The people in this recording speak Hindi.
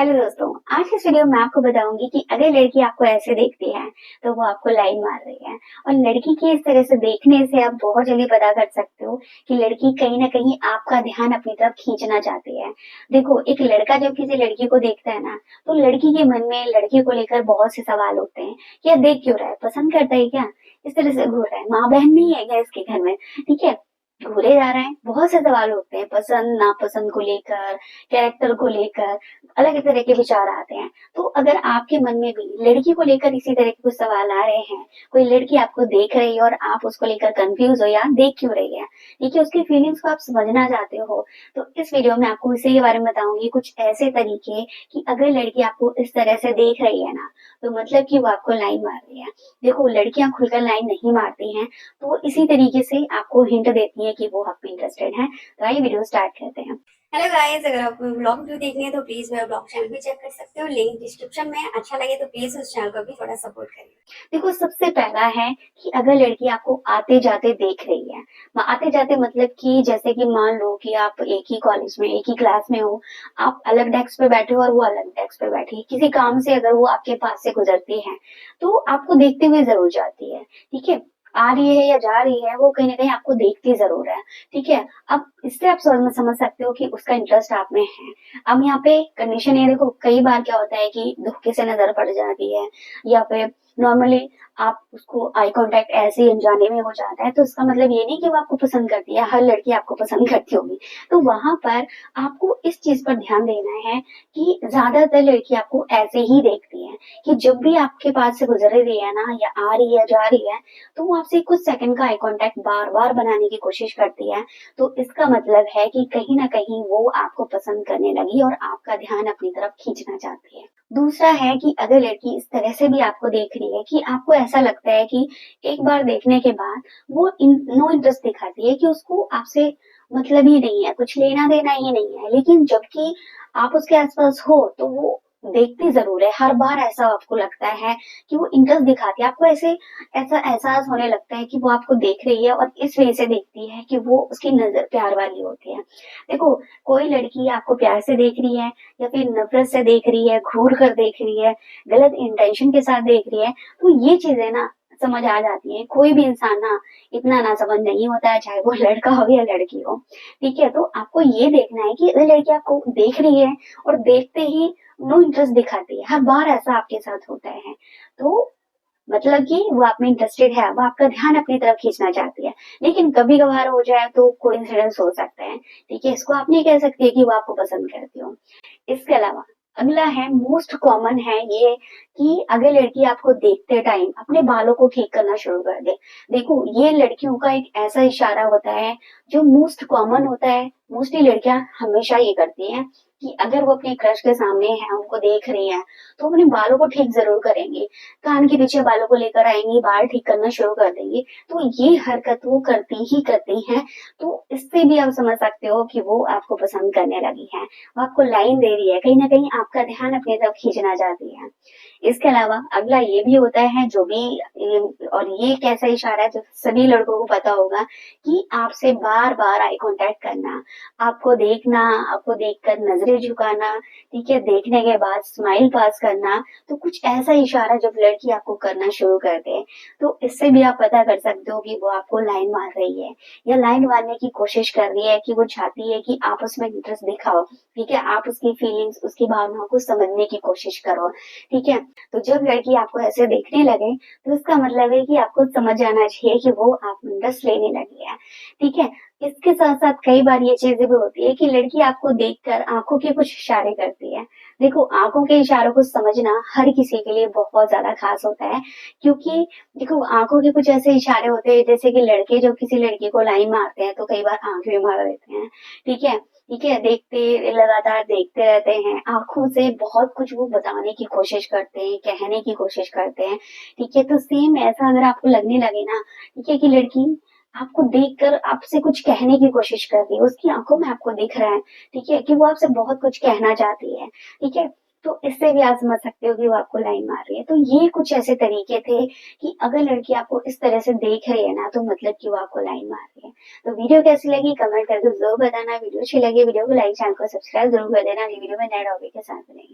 हेलो दोस्तों, आज इस वीडियो में आपको बताऊंगी कि अगर लड़की आपको ऐसे देखती है तो वो आपको लाइन मार रही है। और लड़की के इस तरह से देखने से आप बहुत जल्दी पता कर सकते हो कि लड़की कहीं ना कहीं आपका ध्यान अपनी तरफ खींचना चाहती है। देखो, एक लड़का जब किसी लड़की को देखता है ना, तो लड़की के मन में लड़की को लेकर बहुत से सवाल होते हैं। क्या देख क्यों रहा है, पसंद करता है क्या, इस तरह से घूर रहा है, माँ बहन नहीं है क्या इसके घर में, ठीक है। घूरे जा रहा है, बहुत से सवाल होते हैं पसंद नापसंद को लेकर, कैरेक्टर को लेकर अलग तरह के विचार आते हैं। तो अगर आपके मन में भी लड़की को लेकर इसी तरह के कुछ सवाल आ रहे हैं, कोई लड़की आपको देख रही है और आप उसको लेकर कंफ्यूज हो या देख क्यों रही है, ठीक है, उसकी फीलिंग्स को आप समझना चाहते हो, तो इस वीडियो में आपको इसी के बारे में बताऊंगी कुछ ऐसे तरीके कि अगर लड़की आपको इस तरह से देख रही है ना, तो मतलब कि वो आपको लाइन मार रही है। देखो, लड़कियां खुलकर लाइन नहीं मारती हैं, तो वो इसी तरीके से आपको हिंट देती है कि वो आप पे इंटरेस्टेड है। तो आइए वीडियो स्टार्ट करते हैं। हेलो गाइस, अगर आपको ब्लॉग वीडियो देखनी है तो प्लीज मेरा ब्लॉग चैनल भी चेक कर सकते हो, लिंक डिस्क्रिप्शन में। अच्छा लगे तो प्लीज उस चैनल को भी थोड़ा सपोर्ट करिए। देखो, सबसे पहला है कि अगर लड़की आपको आते जाते देख रही है, आते जाते मतलब कि जैसे कि मान लो कि आप एक ही कॉलेज में एक ही क्लास में हो, आप अलग डेस्क पे बैठे हो और वो अलग डेस्क पे बैठी है, किसी काम से अगर वो आपके पास से गुजरती है तो आपको देखते हुए जरूर जाती है, ठीक है। आ रही है या जा रही है, वो कहीं ना कहीं आपको देखती जरूर है, ठीक है। अब इससे आप समझ सकते हो कि उसका इंटरेस्ट आप में है। अब यहाँ पे कंडीशन ये देखो, कई बार क्या होता है कि धोखे से नजर पड़ जाती है, या फिर नॉर्मली आप उसको आई कांटेक्ट ऐसे ही अनजाने में हो जाता है, तो इसका मतलब ये नहीं कि वो आपको पसंद करती है, हर लड़की आपको पसंद करती होगी। तो वहां पर आपको इस चीज पर ध्यान देना है कि ज्यादातर लड़की आपको ऐसे ही देखती है कि जब भी आपके पास से गुजर रही है ना, या आ रही है जा रही है, तो वो आपसे कुछ सेकंड का आई कांटेक्ट बार बार बनाने की कोशिश करती है। तो इसका मतलब है कि कहीं ना कहीं वो आपको पसंद करने लगी और आपका ध्यान अपनी तरफ खींचना चाहती है। दूसरा है कि अगर लड़की इस तरह से भी आपको देख रही है कि आपको ऐसा लगता है कि एक बार देखने के बाद वो नो इंटरेस्ट दिखाती है, कि उसको आपसे मतलब ही नहीं है, कुछ लेना देना ही नहीं है, लेकिन जबकि आप उसके आसपास हो तो वो देखती जरूर है। हर बार ऐसा आपको लगता है कि वो इंटरेस्ट दिखाती है, आपको ऐसे ऐसा एहसास होने लगता है कि वो आपको देख रही है और इस वजह से देखती है कि वो उसकी नजर प्यार वाली होती है। देखो, कोई लड़की आपको प्यार से देख रही है या फिर नफरत से देख रही है, घूर कर देख रही है, गलत इंटेंशन के साथ देख रही है, तो ये चीजें ना समझ आ जाती है। कोई भी इंसान ना इतना ना समझ नहीं होता है, चाहे वो लड़का हो या लड़की हो, ठीक है। तो आपको ये देखना है कि अगर लड़की आपको देख रही है और देखते ही नो इंटरेस्ट दिखाती है, हर बार ऐसा आपके साथ होता है, तो मतलब कि वो आप में इंटरेस्टेड है, वो आपका ध्यान अपनी तरफ खींचना चाहती है। लेकिन कभी कभार हो जाए तो कोइंसिडेंस हो सकता है, ठीक है, इसको आप नहीं कह सकते कि वो आपको पसंद करती हो। इसके अलावा अगला है, मोस्ट कॉमन है ये, कि अगर लड़की आपको देखते टाइम अपने बालों को ठीक करना शुरू कर दे। देखो, ये लड़कियों का एक ऐसा इशारा होता है जो मोस्ट कॉमन होता है, मोस्टली लड़कियां हमेशा ये करती हैं कि अगर वो अपने क्रश के सामने है, उनको देख रही है, तो अपने बालों को ठीक जरूर करेंगी, कान के पीछे बालों को लेकर आएंगी, बाल ठीक करना शुरू कर देंगी। तो ये हरकत वो करती ही करती हैं। तो इससे भी आप समझ सकते हो कि वो आपको पसंद करने लगी है, वो आपको लाइन दे रही है, कहीं ना कहीं आपका ध्यान अपनी तरफ खींचना चाहती है। इसके अलावा अगला ये भी होता है, जो भी और ये एक ऐसा इशारा है जो सभी लड़कों को पता होगा, कि आपसे बार बार आई कांटेक्ट करना, आपको देखना, आपको देखकर नजरें झुकाना, ठीक है, देखने के बाद स्माइल पास करना। तो कुछ ऐसा इशारा जब लड़की आपको करना शुरू कर दे, तो इससे भी आप पता कर सकते हो कि वो आपको लाइन मार रही है, या लाइन मारने की कोशिश कर रही है, कि वो चाहती है कि आप उसमें इंटरेस्ट दिखाओ, ठीक है, आप उसकी फीलिंग्स, उसकी भावनाओं को समझने की कोशिश करो, ठीक है। तो जब लड़की आपको ऐसे देखने लगे, तो इसका मतलब है कि आपको समझ जाना चाहिए कि वो आप इंटरेस्ट लेने लगी है, ठीक है। इसके साथ साथ कई बार ये चीजें भी होती है कि लड़की आपको देखकर आंखों के कुछ इशारे करती है। देखो, आंखों के इशारों को समझना हर किसी के लिए बहुत ज्यादा खास होता है, क्योंकि देखो, आंखों के कुछ ऐसे इशारे होते हैं, जैसे कि लड़के जब किसी लड़की को लाइन मारते हैं तो कई बार आंख भी मार देते हैं, ठीक है, ठीक है, देखते लगातार देखते रहते हैं, आंखों से बहुत कुछ वो बताने की कोशिश करते हैं, कहने की कोशिश करते हैं, ठीक है। तो सेम ऐसा अगर आपको लगने लगे ना, ठीक है, कि लड़की आपको देखकर आपसे कुछ कहने की कोशिश कर रही है, उसकी आंखों में आपको दिख रहा है, ठीक है, कि वो आपसे बहुत कुछ कहना चाहती है, ठीक है, तो इससे भी आप समझ सकते हो कि वो आपको लाइन मार रही है। तो ये कुछ ऐसे तरीके थे कि अगर लड़की आपको इस तरह से देख रही है ना, तो मतलब कि वो आपको लाइन मार रही है। तो वीडियो कैसी लगी कमेंट करके जरूर बताना, वीडियो अच्छी लगी वीडियो को लाइक, चैनल को सब्सक्राइब जरूर कर देना। अगली वीडियो में नए टॉपिक के साथ मिलेंगे।